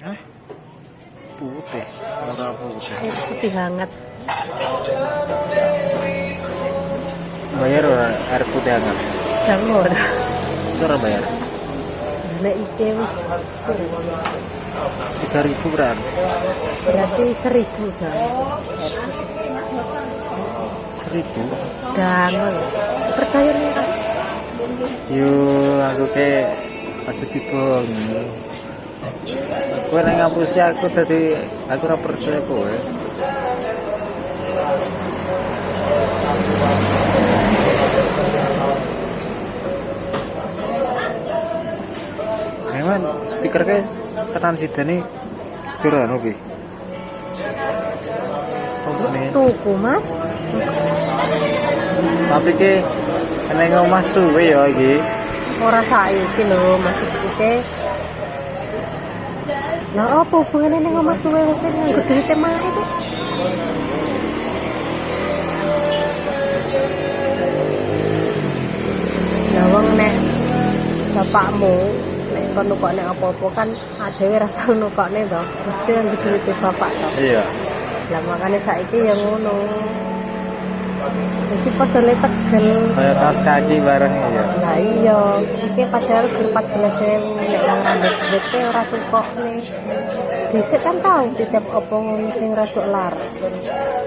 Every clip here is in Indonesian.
Hah? Putih, ora putih. Air putih hangat. Bayar ora air putih hangat? Jamur. Cara bayar? Nek iki wis 3.000 berapa? berarti 1.000 jam. 1.000? Dangon. Percaya nih kan? Yo, aku ke aja dibong. Kowe nek ngapusi aku dadi aku ora percaya kowe. Emang speaker guys tenan sidane piro anu ki? Tuku Mas. Tapi ke nek omah suwe ya iki. Ora saiki lho masih iki. Lah apa hubungane ning omah suwe wis nganggo duwite mah iki? Lah wong nek bapakmu nek kon nukokne apa-apa kan dhewe ra tau nukokne to. Mesti nganggo duwite bapak to. Iya. Lah makane saiki ya ngono. Iki padha le tegel. Kayak tas kaki bareng ya. Lah iya, iki padahal gur 14.000 nek wong rambut duwite ora tukokne. Dhisik kan tau titip apa ngono sing rada lar.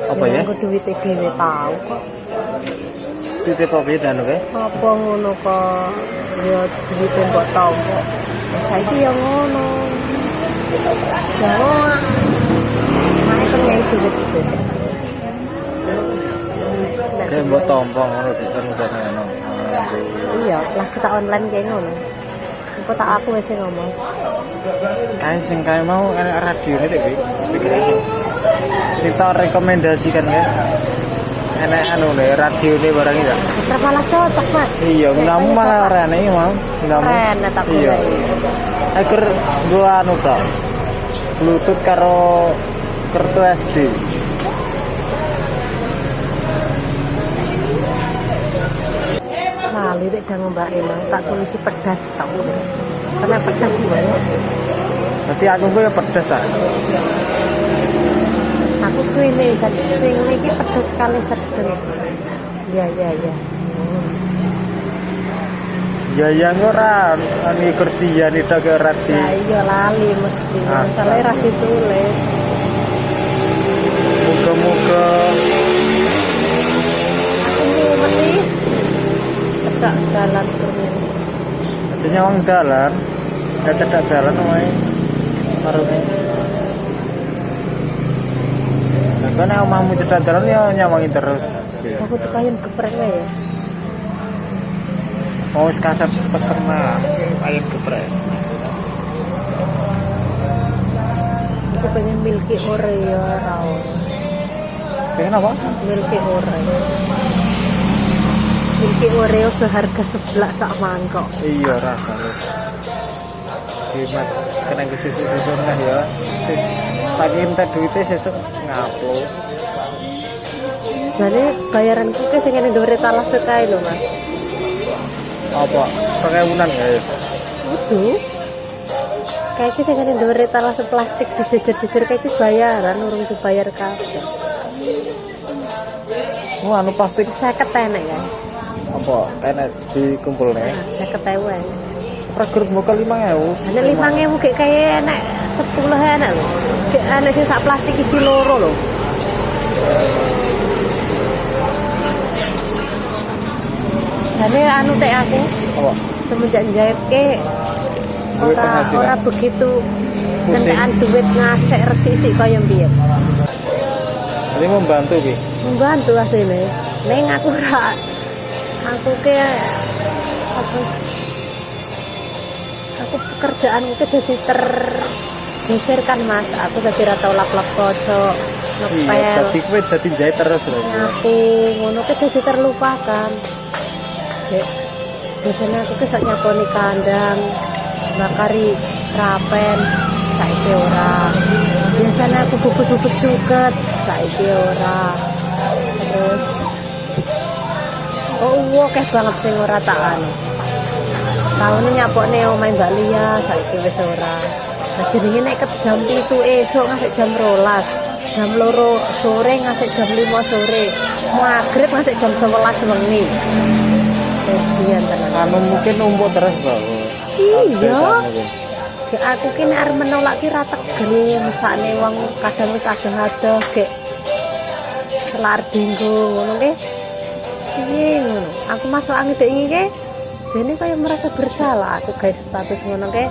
Apa ya? Nggo duwite dhewe tau kok. Titip apa ya anu ke? Apa ngono kok ya duwite mbok tompo. Saiki ya ngono. Lah mana kan ngei duwit sih. Kayak mbok tompong ngono ditemu-temu ngono. Iya, lah kita online kayak ngono. Engko tak aku wis ngomong. Kae sing kae mau enek radione teh, speaker sing tak rekomendasikan ya. Enek anu ne radione barang iki. Terus malah cocok Mas. Iya, namu malah ora enek mau. Namu. Keren tak Iya. Agar gua anu ta. Bluetooth karo kartu SD. Nah, lirik dan Mbak Emang tak tulisi pedas tak boleh. Karena pedas banyak. Berarti aku gue pedes ah. Aku tuh ini sing iki pedas sekali sedeng. Ya ya ya. Ya yang ora ani kerdian itu ke radi. Lah iya lali mesti. Masalah ra ditulis. Muga-muga Ini mesti tegak dalan terus. aja nyawang dalan. Ya cedak dalan wae. Marune. Lah kan omahmu cedak dalan ya nyawangi terus. Aku tuh kayak geprek ya. Oh, wis kasep pesen mah ayam geprek. Aku pengen milki Oreo raos. Pengen apa? Milki Oreo. Milki Oreo seharga sebelah sak mangkok. Iya rasane. Hemat kena sesuk-sesuk nah ya. Saking entek duite sesuk ngupload. Jadi bayaranku ke sing ngene dhuwure talas kae lho Mas. Apa? Pengewunan ya. Kudu. Kayak iki sing ngene dhuwure talas plastik dijejer-jejer kayak iki bayaran urung dibayar kabeh. Oh, anu plastik 50 enek ya. apa kena dikumpulne? Nah, 50.000. Per grup bakal 5.000. Ana 5.000 kayak enek 10 enek lho. Kayak enek sing sak plastik isi loro lho. Jadi anu tek aku Apa? semenjak jahit ke Duit penghasilan. ora begitu Pusing. kentekan duit ngasek resik kaya mbiyen. Jadi membantu ki. Membantu asline. Neng aku ora aku ke apa aku pekerjaanku ke jadi tergeserkan Mas. Aku dadi ra tau lap-lap kocok, Iya, ngepel, tadi kowe dadi jahit terus lho. nyapu, ngono ke jadi terlupakan. Dek, biasanya aku ke sak nyaponi kandang, bakari rapen, saiki ora. Biasanya aku bubut-bubut suket, saiki ora. Terus oh akeh banget sing ora tak anu. Taune nyapokne omahe Mbak Lia, saiki wis ora. Nah, jenenge nek ket jam 7 esuk ngasih jam 12. Jam 2 sore ngasih jam 5 sore. Maghrib ngasih jam 11 wengi. Kebian tenan. Anu mungkin numpuk terus loh. Iya. Ke aku ki nek arep menolak ki ra tegel, mesakne wong kadang wis adoh-adoh gek selar dinggo ngono ki. Piye ngono? Aku masuk angin dek iki ki jane kaya merasa bersalah aku guys status ngono ki.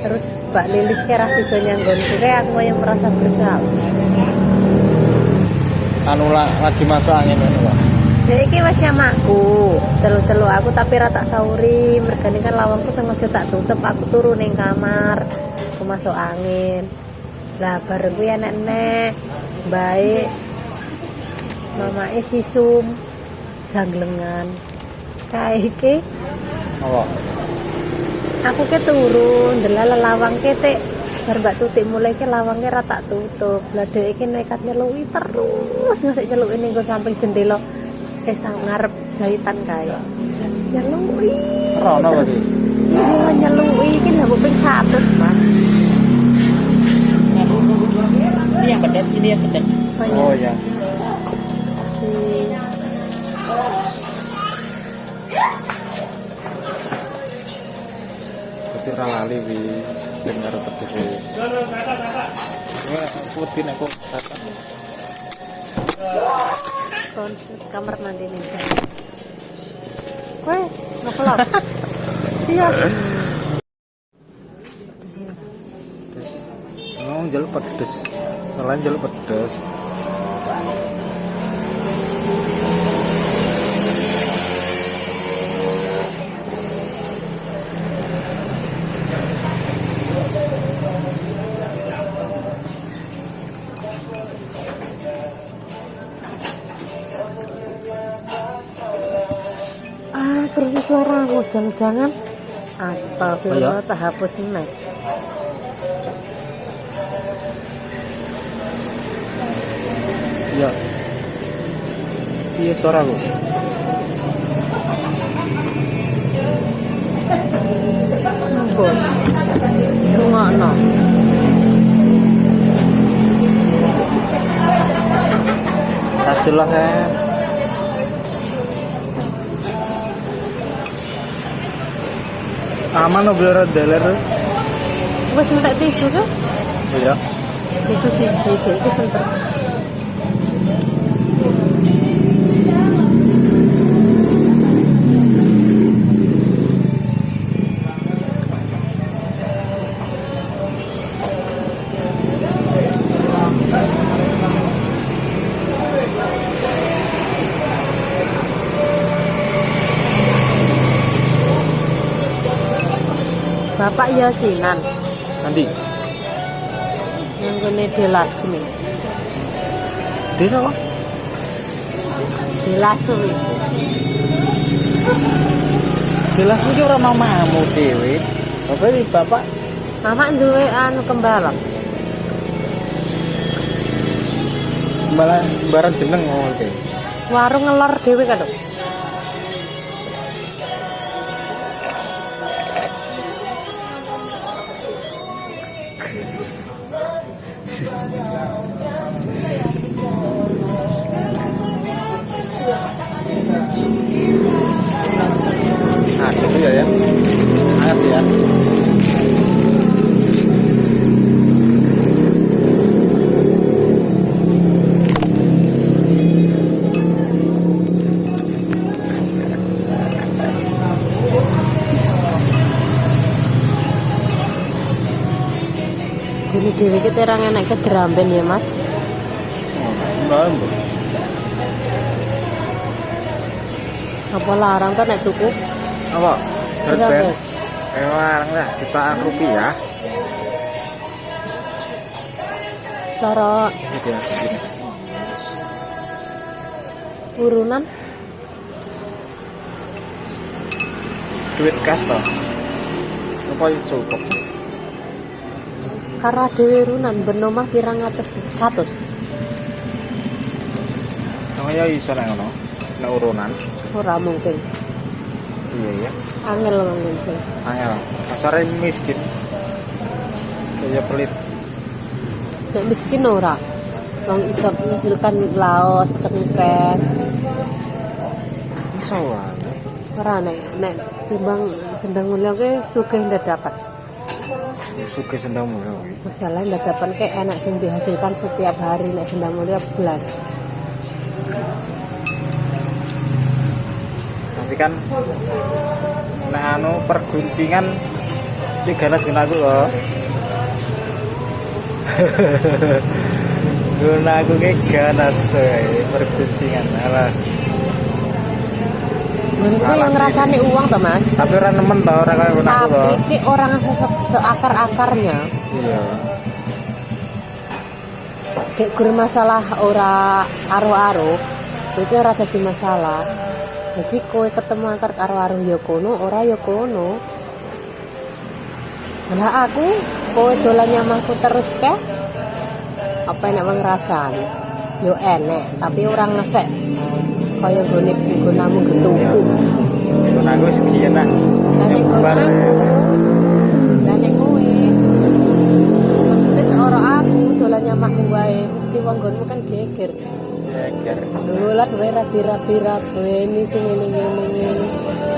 Terus Mbak Lilis ki ra sida nyanggonku ki aku kaya merasa bersalah. Anu lagi masuk angin ngono, Pak. Dek iki wis nyamakku. Telu-telu aku tapi ra tak sauri, mergane kan lawangku sengaja tak tutup, aku turu ning kamar. Aku masuk angin. Lah bareng kuwi enek-enek baik mamake sisum janglengan. Kae iki Apa? aku ke turun, ndelala lawang ketik bar Mbak Tutik mulai ke lawangnya ra tak tutup. Lah dhek iki nekat nyeluki terus ngasih nyeluki ning samping jendela sang ngarep jahitan kae. Nyeluki. Rono berarti. Iya nyeluki iki lha ping 100, Mas. Ini yang pedas, ini yang sedang. Oh ya. Berarti ora lali wi dengar pedes e. Ya putih nek kok datang. Konsep kamar mandi nih. Weh, ngapelok. Iya. Terus ngomong jaluk pedes. Selain jaluk pedes. Terus suara aku jangan-jangan astagfirullah tak hapus nih. Iya. Iya suaraku. Ampun. Rungokno. Tak jelas ya. Aman lo biar deler. Wes entek tisu kan? Iya. Tisu siji iki senter. Bapak Yasinan Nanti. yang kene Delasmi. Desa apa? Delasmi. Jelas iki ora mamamu dhewe. Bapak iki bapak Mama duwe anu kembalan. malah barang jeneng ngono iki. Warung ngelor dhewe kan. Nah, gitu ya ya. Hangat ya. Ini dhewe ki terang enak ke Dramben ya, Mas. Mbak. Apa larang to nek tuku? Apa? Berapa? Berben. Larang lah jutaan rupiah. Cara Gitu ya. Gini. urunan Duit kas toh. Apa itu cukup? karena dhewe urunan ben omah pirang atus 100. Namanya iso nek ngono. Nek urunan. Ora mungkin. Iya ya. Angel mungkin. Angel. Kasare miskin. Iya pelit. Nek miskin ora. Wong iso menghasilkan laos, cengkeh. Iso wae. Ora nek timbang sendang mulia ke sugih ndak dapat. Suke sendang mulia. Masalahnya ndak dapat kayak enak sing dihasilkan setiap hari nek sendang mulia belas. Tapi kan nek anu perguncingan si ganas gunaku loh. Gunaku ke ganas perguncingan alah. Gunku yang ngerasani uang toh Mas. Tapi orang nemen tau orang kaya gunaku loh. Tapi ki orang seakar-akarnya. Iya. Kayak gur masalah ora aro-aro, itu ora dadi masalah. Jadi kowe ketemu akar aro-aro ya kono, ora ya kono. Lah aku kowe dolan nyamahku terus ke? Apa enak wong ngrasani? Yo enek, tapi orang ngesek. Kaya gone gunamu getuku. Gunaku sekian nah. Lah nek gunaku, lah nek kowe maksudnya ora aku dolan nyamahku wae, mesti wong nggonmu kan geger. Geger. Dolan wae rapi-rapi ini sing ngene-ngene.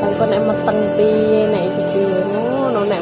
Kanggo nek meteng piye nek iki piye ngono nek